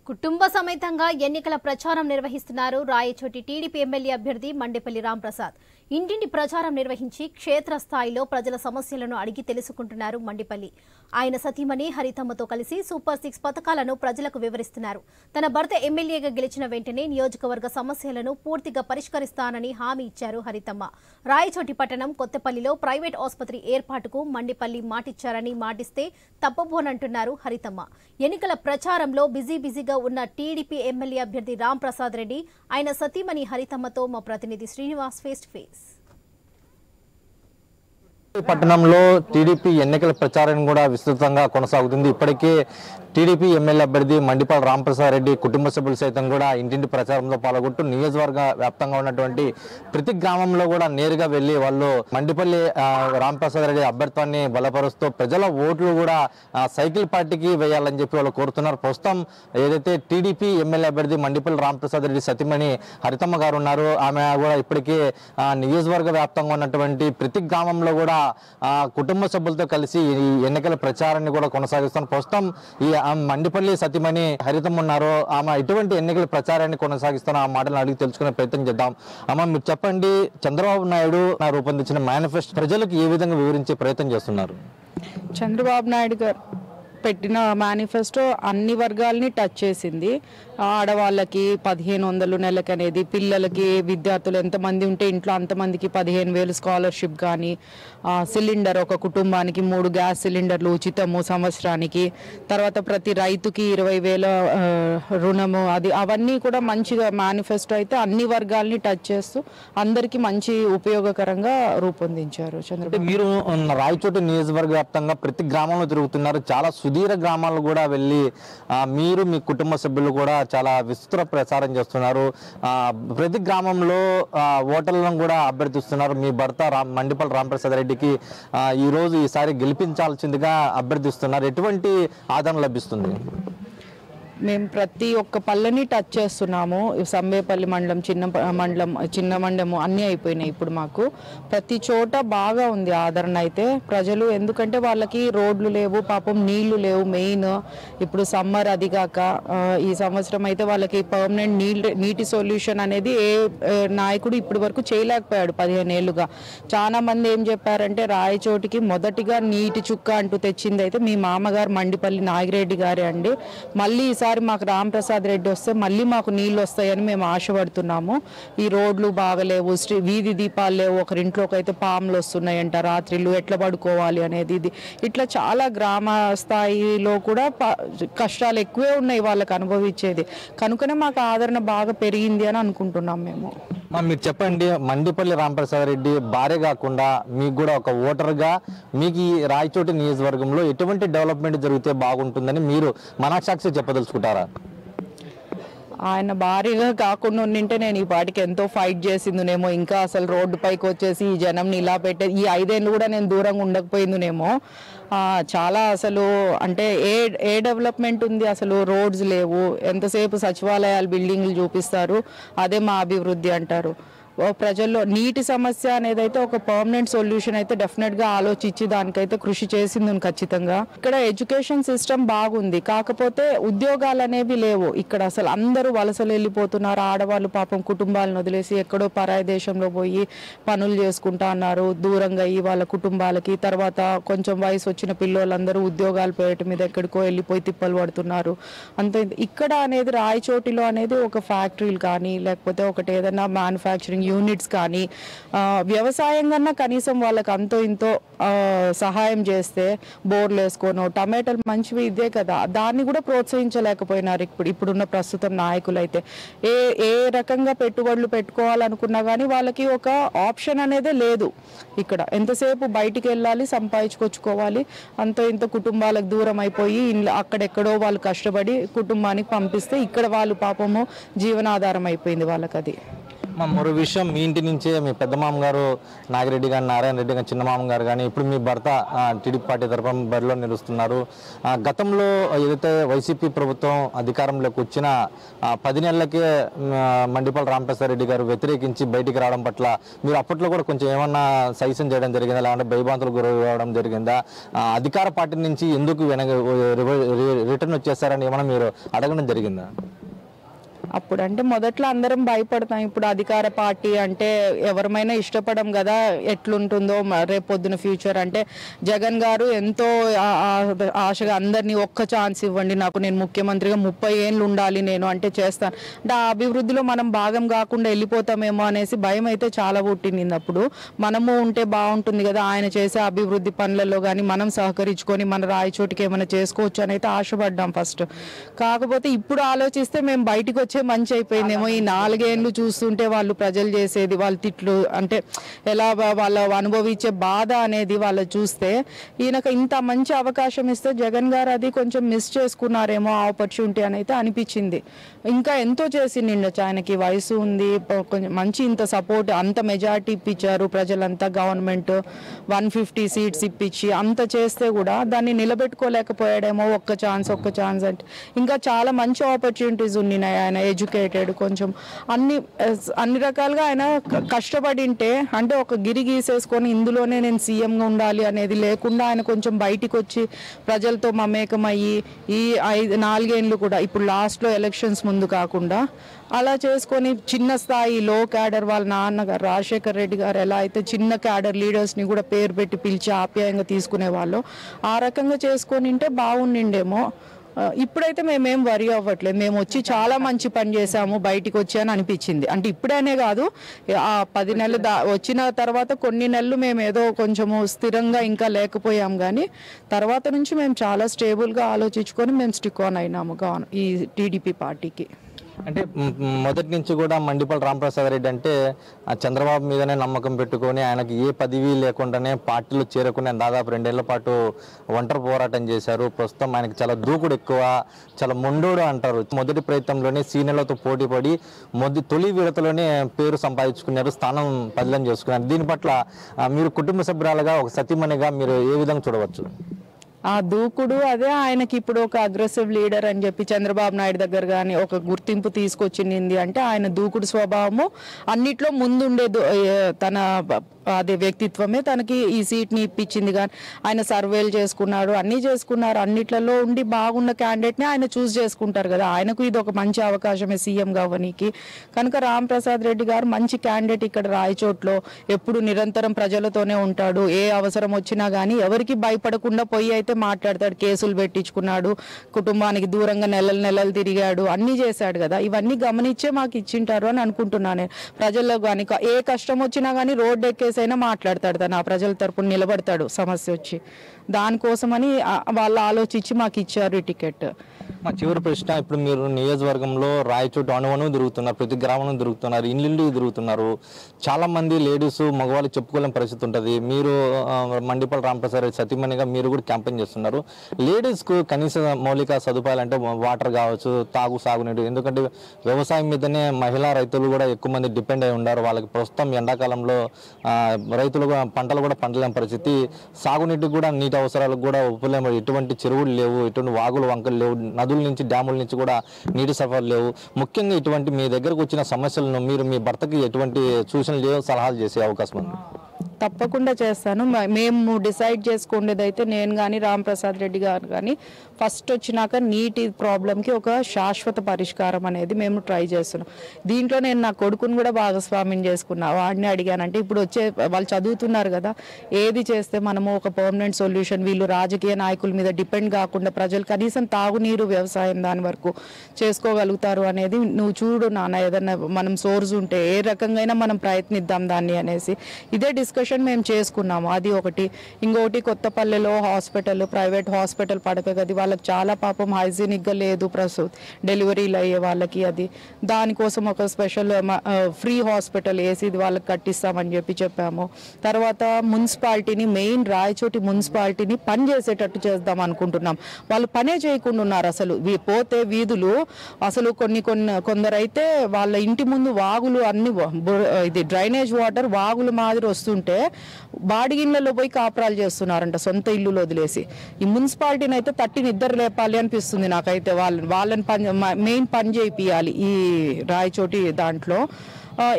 కుటుంబ సమేతంగా ఎన్నికల ప్రచారం నిర్వహిస్తున్నారు రాయచోటి టీడీపీ ఎమ్మెల్యే అభ్యర్థి మండేపల్లి రాంప్రసాద్. ఇంటింటి ప్రచారం నిర్వహించి క్షేత్రస్థాయిలో ప్రజల సమస్యలను అడిగి తెలుసుకుంటున్నారు మండేపల్లి. ఆయన సతీమణి హరితమ్మతో కలిసి సూపర్ 6 పథకాలను ప్రజలకు వివరిస్తున్నారు. తన భర్త ఎమ్మెల్యేగా గెలిచిన వెంటనే నియోజకవర్గ సమస్యలను పూర్తిగా పరిష్కరిస్తానని హామీ ఇచ్చారు హరితమ్మ. రాయచోటి పట్టణం కొత్తపల్లిలో ప్రైవేట్ ఆసుపత్రి ఏర్పాటుకు మండేపల్లి మాటిచ్చారని మాటిస్తే తప్పబోనంటున్నారు హరితమ్మ. ఎన్నికల ప్రచారంలో బిజీగా ఉన్న టీడీపీ ఎమ్మెల్యే అభ్యర్థి రాంప్రసాద్ రెడ్డి ఆయన సతీమణి హరితమ్మతో మా ప్రతినిధి శ్రీనివాస్ ఫేస్ టు ఫేస్. పట్టణంలో టీడీపీ ఎన్నికల ప్రచారం కూడా విస్తృతంగా కొనసాగుతుంది. ఇప్పటికే టీడీపీ ఎమ్మెల్యే అభ్యర్థి మండిపల్లి రాంప్రసాద్ రెడ్డి కుటుంబ సభ్యులు సైతం కూడా ఇంటింటి ప్రచారంలో పాల్గొంటూ నియోజకవర్గ వ్యాప్తంగా ఉన్నటువంటి ప్రతి గ్రామంలో కూడా నేరుగా వెళ్లి వాళ్ళు మండిపల్లి రాంప్రసాద్ రెడ్డి అభ్యర్థాన్ని బలపరుస్తూ ప్రజల ఓట్లు కూడా సైకిల్ పార్టీకి వేయాలని చెప్పి వాళ్ళు కోరుతున్నారు. ప్రస్తుతం ఏదైతే టీడీపీ ఎమ్మెల్యే అభ్యర్థి మండిపల్లి రాంప్రసాద్ రెడ్డి సతీమణి హరితమ్మ గారు ఉన్నారు, ఆమె కూడా ఇప్పటికే నియోజకవర్గ వ్యాప్తంగా ఉన్నటువంటి ప్రతి గ్రామంలో కూడా కుటుంబ సభ్యులతో కలిసి ఈ ఎన్నికల ప్రచారాన్ని కూడా కొనసాగిస్తున్నారు. ప్రస్తుతం ఈ మండిపల్లి సతీమణి హరితమ్మ ఉన్నారు, ఆమె ఇటువంటి ఎన్నికల ప్రచారాన్ని కొనసాగిస్తున్న ఆ మాటలను అడిగి తెలుసుకునే ప్రయత్నం చేద్దాం. అమ్మ, మీరు చెప్పండి, చంద్రబాబు నాయుడు రూపొందించిన మేనిఫెస్టో ప్రజలకు ఏ విధంగా వివరించే ప్రయత్నం చేస్తున్నారు? చంద్రబాబు నాయుడు గారు పెట్టిన మేనిఫెస్టో అన్ని వర్గాలని టచ్ చేసింది. ఆడవాళ్ళకి 1500 నెలకి అనేది, పిల్లలకి విద్యార్థులు ఎంతమంది ఉంటే ఇంట్లో అంతమందికి 15,000 స్కాలర్షిప్ కానీ, సిలిండర్ ఒక కుటుంబానికి 3 గ్యాస్ సిలిండర్లు ఉచితము సంవత్సరానికి, తర్వాత ప్రతి రైతుకి 20,000 రుణము, అవన్నీ కూడా మంచిగా మేనిఫెస్టో అయితే అన్ని వర్గాలని టచ్ చేస్తూ అందరికీ మంచి ఉపయోగకరంగా రూపొందించారు చంద్రబాబు. మీరు రాయచోటి నియోజకవర్గ వ్యాప్తంగా ప్రతి గ్రామంలో తిరుగుతున్నారు, చాలా సుదీర గ్రామాలు కూడా వెళ్ళి మీరు మీ కుటుంబ సభ్యులు కూడా చాలా విస్తృత ప్రచారం చేస్తున్నారు. ప్రతి గ్రామంలో ఓటర్లను కూడా అభ్యర్థిస్తున్నారు. మీ భర్త మండిపల్లి రాంప్రసాద్ రెడ్డికి ఈసారి గెలిపించాల్సిందిగా అభ్యర్థిస్తున్నారు. ఎటువంటి ఆదరణ లభిస్తుంది? మేము ప్రతి ఒక్క పల్లెని టచ్ చేస్తున్నాము. సంబేపల్లి మండలం, చిన్న మండలము అన్నీ అయిపోయినాయి. ఇప్పుడు మాకు ప్రతి చోట బాగా ఉంది ఆదరణ అయితే ప్రజలు. ఎందుకంటే వాళ్ళకి రోడ్లు లేవు, పాపం నీళ్లు లేవు. మెయిన్ ఇప్పుడు సమ్మర్, అదిగాక ఈ సంవత్సరం అయితే వాళ్ళకి పర్మనెంట్ నీటి సొల్యూషన్ అనేది ఏ నాయకుడు ఇప్పటి వరకు చేయలేకపోయాడు 15 ఏళ్ళుగా. చాలా మంది ఏం చెప్పారంటే రాయచోటికి మొదటిగా నీటి చుక్క అంటూ తెచ్చింది అయితే మీ మామగారు మండిపల్లి నాగిరెడ్డి గారే అండి. మళ్ళీ మాకు రాంప్రసాద్ రెడ్డి వస్తే మళ్ళీ మాకు నీళ్ళు వస్తాయని మేము ఆశపడుతున్నాము. ఈ రోడ్లు బాగలేవు, వీధి దీపాలు లేవు, ఒకరింట్లోకి అయితే పాములు వస్తున్నాయంట రాత్రిళ్ళు, ఎట్లా పడుకోవాలి అనేది ఇట్లా చాలా గ్రామ స్థాయిలో కూడా కష్టాలు ఎక్కువే ఉన్నాయి వాళ్ళకి అనుభవించేది. కనుకనే మాకు ఆదరణ బాగా పెరిగింది అని అనుకుంటున్నాం మేము. మీరు చెప్పండి, మండిపల్లి రాంప్రసాద్ రెడ్డి భార్య కాకుండా మీకు కూడా ఒక ఓటర్గా మీకు ఈ రాయచోటి నియోజకవర్గంలో ఎటువంటి డెవలప్మెంట్ జరిగితే బాగుంటుందని మీరు మనసాక్షి చెప్పదలుచుకుంటారా? ఆయన భారీగా కాకుండా ఉండింటే నేను ఈ పాటికి ఎంతో ఫైట్ చేసిందునేమో. ఇంకా అసలు రోడ్డు పైకి వచ్చేసి ఈ జనంని ఇలా పెట్టే ఈ 5 ఏళ్ళు కూడా నేను దూరంగా ఉండకపోయిందునేమో. చాలా అసలు అంటే ఏ డెవలప్మెంట్ ఉంది? అసలు రోడ్స్ లేవు. ఎంతసేపు సచివాలయాలు బిల్డింగ్లు చూపిస్తారు, అదే మా అభివృద్ధి అంటారు. ప్రజల్లో నీటి సమస్య అనేది అయితే ఒక పర్మనెంట్ సొల్యూషన్ అయితే డెఫినెట్గా ఆలోచించి దానికైతే కృషి చేసింది ఖచ్చితంగా. ఇక్కడ ఎడ్యుకేషన్ సిస్టమ్ బాగుంది, కాకపోతే ఉద్యోగాలు అనేవి లేవు ఇక్కడ. అసలు అందరూ వలసలు వెళ్ళిపోతున్నారు. ఆడవాళ్ళు పాపం కుటుంబాలను వదిలేసి ఎక్కడో పరాయి దేశంలో పోయి పనులు చేసుకుంటా అన్నారు, దూరంగా అయ్యి వాళ్ళ కుటుంబాలకి. తర్వాత కొంచెం వయసు వచ్చిన పిల్లలందరూ ఉద్యోగాలు పేయటం మీద ఎక్కడికో వెళ్ళిపోయి తిప్పలు పడుతున్నారు. అంతే ఇక్కడ అనేది రాయచోటిలో అనేది ఒక ఫ్యాక్టరీలు కానీ లేకపోతే ఒకటి ఏదైనా మ్యానుఫ్యాక్చరింగ్ యూనిట్స్ కానీ వ్యవసాయం కన్నా కనీసం వాళ్ళకి అంతో ఇంతో సహాయం చేస్తే, బోర్లు వేసుకోను, టమాటాలు మంచివి ఇదే కదా, దాన్ని కూడా ప్రోత్సహించలేకపోయినారు ఇప్పుడున్న ప్రస్తుతం నాయకులు అయితే. ఏ రకంగా పెట్టుబడులు పెట్టుకోవాలనుకున్నా కానీ వాళ్ళకి ఒక ఆప్షన్ అనేదే లేదు ఇక్కడ. ఎంతసేపు బయటికి వెళ్ళాలి, సంపాదించుకొచ్చుకోవాలి, అంతో ఇంత కుటుంబాలకు దూరం అయిపోయి అక్కడెక్కడో వాళ్ళు కష్టపడి కుటుంబానికి పంపిస్తే ఇక్కడ వాళ్ళు పాపము జీవనాధారం అయిపోయింది వాళ్ళకి. అది మరో విషయం, మీ ఇంటి నుంచే మీ పెద్ద మామగారు నాగిరెడ్డి గారు, నారాయణ రెడ్డి గారు, చిన్న మామగారు కానీ ఇప్పుడు మీ భర్త టీడీపీ పార్టీ తరఫున బరిలో నిలుస్తున్నారు. గతంలో ఏదైతే వైసీపీ ప్రభుత్వం అధికారంలోకి వచ్చిన 10 నెలలకే మండిపల్లి రాంప్రసాద్ రెడ్డి గారు వ్యతిరేకించి బయటికి రావడం పట్ల మీరు అప్పట్లో కూడా కొంచెం ఏమన్నా సజెషన్ చేయడం జరిగిందా, లేదంటే భయభ్రాంతులు గురవడం జరిగిందా? అధికార పార్టీ నుంచి ఎందుకు రిటర్న్ వచ్చేస్తారని ఏమన్నా మీరు అడగడం జరిగిందా? అప్పుడు అంటే మొదట్లో అందరం భయపడతాం. ఇప్పుడు అధికార పార్టీ అంటే ఎవరమైనా ఇష్టపడం కదా, ఎట్లుంటుందో రేపు పొద్దున ఫ్యూచర్. అంటే జగన్ గారు ఎంతో ఆశగా అందరినీ ఒక్క ఛాన్స్ ఇవ్వండి నాకు, నేను ముఖ్యమంత్రిగా 30 ఏళ్ళు ఉండాలి నేను అంటే చేస్తాను అంటే ఆ అభివృద్ధిలో మనం భాగం కాకుండా వెళ్ళిపోతామేమో అనేసి భయం అయితే చాలా పుట్టింది. అప్పుడు మనము ఉంటే బాగుంటుంది కదా, ఆయన చేసే అభివృద్ధి పనులలో కానీ మనం సహకరించుకొని మన రాయచోటికి ఏమైనా చేసుకోవచ్చు అని అయితే ఆశపడ్డాం ఫస్ట్. కాకపోతే ఇప్పుడు ఆలోచిస్తే మేము బయటికి వచ్చే మంచి అయిపోయిందేమో. ఈ 4 ఏళ్ళు చూస్తుంటే వాళ్ళు ప్రజలు చేసేది, వాళ్ళ తిట్లు అంటే ఎలా వాళ్ళ అనుభవించే బాధ అనేది వాళ్ళు చూస్తే ఈయనకు ఇంత మంచి అవకాశం ఇస్తే జగన్ గారు అది కొంచెం మిస్ చేసుకున్నారేమో ఆపర్చునిటీ అని అయితే అనిపించింది. ఇంకా ఎంతో చేసి నిండొచ్చు, ఆయనకి వయసు ఉంది, కొంచెం మంచి ఇంత సపోర్ట్, అంత మెజారిటీ ఇప్పించారు ప్రజలంతా, గవర్నమెంట్ 150 సీట్స్ ఇప్పించి అంత చేస్తే కూడా దాన్ని నిలబెట్టుకోలేకపోయాడేమో. ఒక్క ఛాన్స్ అంటే ఇంకా చాలా మంచి ఆపర్చునిటీస్ ఉన్నాయి. ఆయన ఎడ్యుకేటెడ్, కొంచెం అన్ని రకాలుగా ఆయన కష్టపడింటే అంటే ఒక గిరి గీసేసుకొని ఇందులోనే నేను సీఎంగా ఉండాలి అనేది లేకుండా ఆయన కొంచెం బయటికి వచ్చి ప్రజలతో మమేకమయ్యి ఈ 4 ఏళ్ళు కూడా ఇప్పుడు లాస్ట్లో ఎలక్షన్స్ ముందు కాకుండా అలా చేసుకొని చిన్న స్థాయి లో క్యాడర్ వాళ్ళ నాన్నగారు రాజశేఖర్ రెడ్డి గారు ఎలా అయితే చిన్న క్యాడర్ లీడర్స్ని కూడా పేరు పెట్టి పిలిచి ఆప్యాయంగా తీసుకునే వాళ్ళు, ఆ రకంగా చేసుకొని ఉంటే బాగుండిండేమో. ఇప్పుడైతే మేమేం వరి అవ్వట్లేదు, మేము వచ్చి చాలా మంచి పని చేసాము బయటికి వచ్చి అని అనిపించింది. అంటే ఇప్పుడనే కాదు, ఆ 10 నెలలు వచ్చిన తర్వాత కొన్ని నెలలు మేము ఏదో కొంచెము స్థిరంగా ఇంకా లేకపోయాం, కానీ తర్వాత నుంచి మేము చాలా స్టేబుల్గా ఆలోచించుకొని మేము స్టిక్ ఆన్ అయినాము ఈ టీడీపీ పార్టీకి. అంటే మొదటి నుంచి కూడా మండిపల్లి రాంప్రసాద్ రెడ్డి అంటే చంద్రబాబు మీదనే నమ్మకం పెట్టుకొని ఆయనకి ఏ పదవి లేకుండానే పార్టీలో చేరుకుని దాదాపు 2 ఏళ్ల పాటు ఒంటరి పోరాటం చేశారు. ప్రస్తుతం ఆయనకి చాలా దూకుడు ఎక్కువ, చాలా మొండోడు అంటారు. మొదటి ప్రయత్నంలోనే సీనియర్లతో పోటీ పడి తొలి విడతలోనే పేరు సంపాదించుకున్నారు, స్థానం బదిలం చేసుకున్నారు. దీని పట్ల మీరు కుటుంబ సభ్యురాలుగా ఒక సతీమణిగా మీరు ఏ విధంగా చూడవచ్చు? ఆ దూకుడు అదే ఆయనకి ఇప్పుడు ఒక అగ్రెసివ్ లీడర్ అని చెప్పి చంద్రబాబు నాయుడు దగ్గర కానీ ఒక గుర్తింపు తీసుకొచ్చింది. అంటే ఆయన దూకుడు స్వభావము అన్నిట్లో ముందుండే తన అదే వ్యక్తిత్వమే తనకి ఈ సీట్ని ఇప్పించింది. కానీ ఆయన సర్వేలు చేసుకున్నాడు, అన్నీ చేసుకున్నారు, అన్నిట్లలో ఉండి బాగున్న క్యాండిడేట్ని ఆయన చూస్ చేసుకుంటారు కదా. ఆయనకు ఇది ఒక మంచి అవకాశమే సీఎం కావడానికి. కనుక రాంప్రసాద్ రెడ్డి గారు మంచి క్యాండిడేట్. ఇక్కడ రాయచోట్లో ఎప్పుడు నిరంతరం ప్రజలతోనే ఉంటాడు, ఏ అవసరం వచ్చినా కానీ ఎవరికి భయపడకుండా పోయి అయితే మాట్లాడతాడు. కేసులు పెట్టించుకున్నాడు, కుటుంబానికి దూరంగా నెలలు తిరిగాడు, అన్నీ చేశాడు కదా. ఇవన్నీ గమనించే మాకు ఇచ్చింటారు అని అనుకుంటున్నాను. ప్రజల్లో కానీ ఏ కష్టం వచ్చినా కానీ రోడ్డు ఎక్కేసైనా మాట్లాడతాడు, తను ఆ ప్రజల తరపున నిలబడతాడు సమస్య వచ్చి. దానికోసమని వాళ్ళు ఆలోచించి మాకు ఇచ్చారు ఈ టికెట్. మా చివరి ప్రశ్న, ఇప్పుడు మీరు నియోజకవర్గంలో రాయచోటు అణువను తిరుగుతున్నారు, ప్రతి గ్రామం తిరుగుతున్నారు, ఇల్లు తిరుగుతున్నారు. చాలా మంది లేడీస్ మగవాళ్ళు చెప్పుకోలేని పరిస్థితి ఉంటుంది. మీరు మండిపల్లి రాంప్రసాద్ రెడ్డి సతీమణిగా మీరు కూడా క్యాంపెయిన్ చేస్తున్నారు. లేడీస్కు కనీస మౌలిక సదుపాయాలు అంటే వాటర్ కావచ్చు, సాగునీరు, ఎందుకంటే వ్యవసాయం మీదనే మహిళా రైతులు కూడా ఎక్కువ మంది డిపెండ్ అయి ఉన్నారు. వాళ్ళకి ప్రస్తుతం ఎండాకాలంలో రైతులు పంటలు కూడా పండలేని పరిస్థితి, సాగునీటికి కూడా నీటి అవసరాలకు కూడా ఉపలేము. ఎటువంటి చెరువులు లేవు, ఎటువంటి వాగులు వంకలు లేవు, నదుల నుంచి డ్యాముల నుంచి కూడా నీటి సరఫరా లేవు. ముఖ్యంగా ఇటువంటి మీ దగ్గరకు వచ్చిన సమస్యలను మీరు మీ భర్తకి ఎటువంటి సూచనలు సలహాలు చేసే అవకాశం ఉంది? తప్పకుండా చేస్తాను. మేము డిసైడ్ చేసుకునేది అయితే నేను కానీ రాంప్రసాద్ రెడ్డి గారు కానీ ఫస్ట్ వచ్చినాక నీటి ప్రాబ్లంకి ఒక శాశ్వత పరిష్కారం అనేది మేము ట్రై చేస్తున్నాం. దీంట్లో నేను నా కొడుకుని కూడా భాగస్వామ్యం చేసుకున్నా. వాడిని అడిగానంటే ఇప్పుడు వాళ్ళు చదువుతున్నారు కదా, ఏది చేస్తే మనము ఒక పర్మనెంట్ సొల్యూషన్, వీళ్ళు రాజకీయ నాయకుల మీద డిపెండ్ కాకుండా ప్రజలు కనీసం తాగునీరు, వ్యవసాయం దాని వరకు చేసుకోగలుగుతారు అనేది నువ్వు చూడు నాన్న, ఏదన్నా మనం సోర్స్ ఉంటే ఏ రకంగా మనం ప్రయత్నిద్దాం దాన్ని అనేసి ఇదే డిస్కషన్ రిజిస్ట్రేషన్ మేము చేసుకున్నాము, అది ఒకటి. ఇంకొకటి కొత్తపల్లెలో హాస్పిటల్, ప్రైవేట్ హాస్పిటల్ పడక గది వాళ్ళకి చాలా పాపం హైజీనిక్గా లేదు డెలివరీలు అయ్యే వాళ్ళకి. అది దానికోసం ఒక స్పెషల్ ఫ్రీ హాస్పిటల్ ఏసీది వాళ్ళకి కట్టిస్తామని చెప్పాము. తర్వాత మున్సిపాలిటీని, మెయిన్ రాయచోటి మున్సిపాలిటీని పని చేసేటట్టు చేద్దాం అనుకుంటున్నాం. వాళ్ళు పనే చేయకుండా ఉన్నారు అసలు. పోతే వీధులు అసలు కొందరైతే వాళ్ళ ఇంటి ముందు వాగులు అన్ని ఇది డ్రైనేజ్ వాటర్ వాగుల మాదిరి వస్తుంటే బాడిగిళ్ళలో పోయి కాపురాలు చేస్తున్నారంట సొంత ఇల్లులు వదిలేసి. ఈ మున్సిపాలిటీని అయితే తట్టి నిద్ర లేపాలి అనిపిస్తుంది నాకైతే. వాళ్ళని మెయిన్ పని చేయిపియాలి ఈ రాయచోటి దాంట్లో.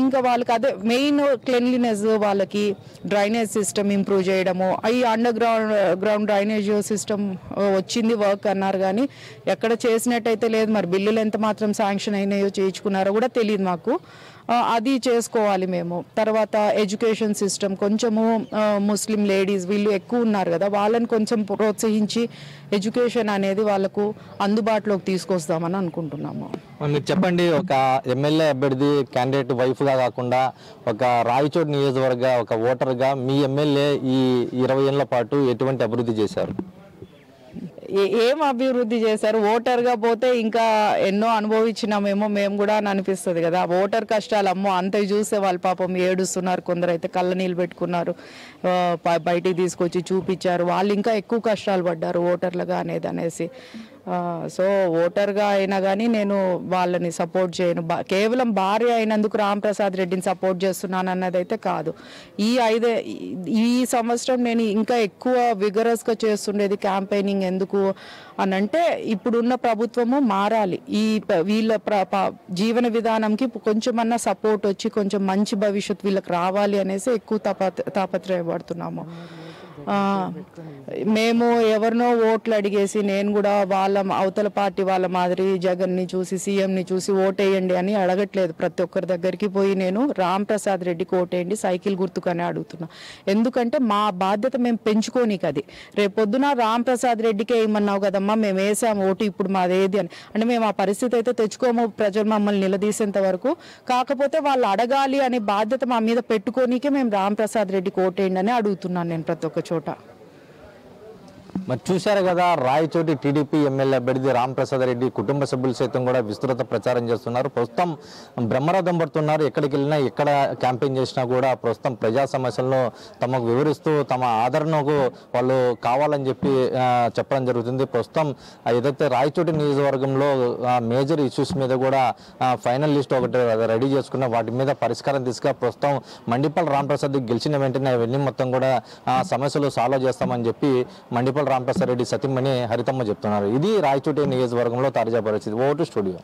ఇంకా వాళ్ళకి అదే మెయిన్ క్లెన్లీనెస్, వాళ్ళకి డ్రైనేజ్ సిస్టమ్ ఇంప్రూవ్ చేయడము. ఈ అండర్ గ్రౌండ్ డ్రైనేజ్ సిస్టమ్ వచ్చింది వర్క్ అన్నారు కానీ ఎక్కడ చేసినట్టయితే లేదు. మరి బిల్లులు ఎంత మాత్రం శాంక్షన్ అయినాయో చేయించుకున్నారో కూడా తెలియదు మాకు. అది చేసుకోవాలి మేము. తర్వాత ఎడ్యుకేషన్ సిస్టమ్ కొంచెము ముస్లిం లేడీస్ వీళ్ళు ఎక్కువ ఉన్నారు కదా, వాళ్ళని కొంచెం ప్రోత్సహించి ఎడ్యుకేషన్ అనేది వాళ్ళకు అందుబాటులోకి తీసుకొస్తామని అనుకుంటున్నాము. మీరు చెప్పండి, ఒక ఎమ్మెల్యే అభ్యర్థి క్యాండిడేట్ వైఫ్గా కాకుండా ఒక రాయచోటి నియోజకవర్గ ఒక ఓటర్గా మీ ఎమ్మెల్యే ఈ 20 ఏళ్ల పాటు ఎటువంటి అభివృద్ధి చేశారు? ఏం అభివృద్ధి చేశారు? ఓటర్గా పోతే ఇంకా ఎన్నో అనుభవించినామేమో మేము కూడా అని అనిపిస్తుంది కదా. ఓటర్ కష్టాలు అమ్మో అంత చూసే వాళ్ళు పాపం ఏడుస్తున్నారు, కొందరు అయితే కళ్ళ నీళ్ళు పెట్టుకున్నారు, బయటికి తీసుకొచ్చి చూపించారు. వాళ్ళు ఇంకా ఎక్కువ కష్టాలు పడ్డారు ఓటర్లుగా అనేసి. సో ఓటర్గా అయినా కానీ నేను వాళ్ళని సపోర్ట్ చేయను. కేవలం భార్య అయినందుకు రాంప్రసాద్ రెడ్డిని సపోర్ట్ చేస్తున్నాను అన్నదైతే కాదు. ఈ సంవత్సరం నేను ఇంకా ఎక్కువ విగరస్గా చేస్తుండేది క్యాంపెయినింగ్. ఎందుకు అనంటే ఇప్పుడున్న ప్రభుత్వము మారాలి, వీళ్ళ జీవన విధానంకి కొంచెమన్నా సపోర్ట్ వచ్చి కొంచెం మంచి భవిష్యత్తు వీళ్ళకి రావాలి అనేసి ఎక్కువ తాపత్రయపడుతున్నాము. మేము ఎవరినో ఓట్లు అడిగేసి నేను కూడా వాళ్ళ అవతల పార్టీ వాళ్ళ మాదిరి జగన్ని చూసి సీఎంని చూసి ఓటేయండి అని అడగట్లేదు. ప్రతి ఒక్కరి దగ్గరికి పోయి నేను రాంప్రసాద్ రెడ్డికి ఓటేయండి సైకిల్ గుర్తుకనే అడుగుతున్నా. ఎందుకంటే మా బాధ్యత మేము పెంచుకోనీకి అది. రేపొద్దున రాంప్రసాద్ రెడ్డికే ఏమన్నావు కదమ్మా మేము వేసాము ఓటు ఇప్పుడు మాదేది అని అంటే మేము ఆ పరిస్థితి అయితే తెచ్చుకోము ప్రజలు మమ్మల్ని నిలదీసేంత వరకు. కాకపోతే వాళ్ళు అడగాలి అనే బాధ్యత మా మీద పెట్టుకోనీకే మేము రాంప్రసాద్ రెడ్డికి ఓటేయండి అని అడుగుతున్నాను నేను ప్రతి ఒక్క చోట. మరి చూశారు కదా, రాయచోటి టీడీపీ ఎమ్మెల్యే అభ్యర్థి రాంప్రసాద్ రెడ్డి కుటుంబ సభ్యులు సైతం కూడా విస్తృత ప్రచారం చేస్తున్నారు. ప్రస్తుతం బ్రహ్మరథం పడుతున్నారు. ఎక్కడికి వెళ్ళినా ఎక్కడ క్యాంపెయిన్ చేసినా కూడా ప్రస్తుతం ప్రజా సమస్యలను తమకు వివరిస్తూ తమ ఆదరణకు వాళ్ళు కావాలని చెప్పడం జరుగుతుంది. ప్రస్తుతం ఏదైతే రాయచోటి నియోజకవర్గంలో మేజర్ ఇష్యూస్ మీద కూడా ఫైనల్ లిస్ట్ ఒకటి రెడీ చేసుకున్న వాటి మీద పరిష్కారం తీసుకుని ప్రస్తుతం మండిపల్లి రాంప్రసాద్ గెలిచిన వెంటనే అవన్నీ మొత్తం కూడా సమస్యలు సాల్వ్ చేస్తామని చెప్పి మండిపల్లి రాంప్రసాద్ రెడ్డి సతీమణి హరితమ్మ చెప్తున్నారు. ఇది రాయచోటి నియోజకవర్గంలో తాజా పరిస్థితి. Vote studio.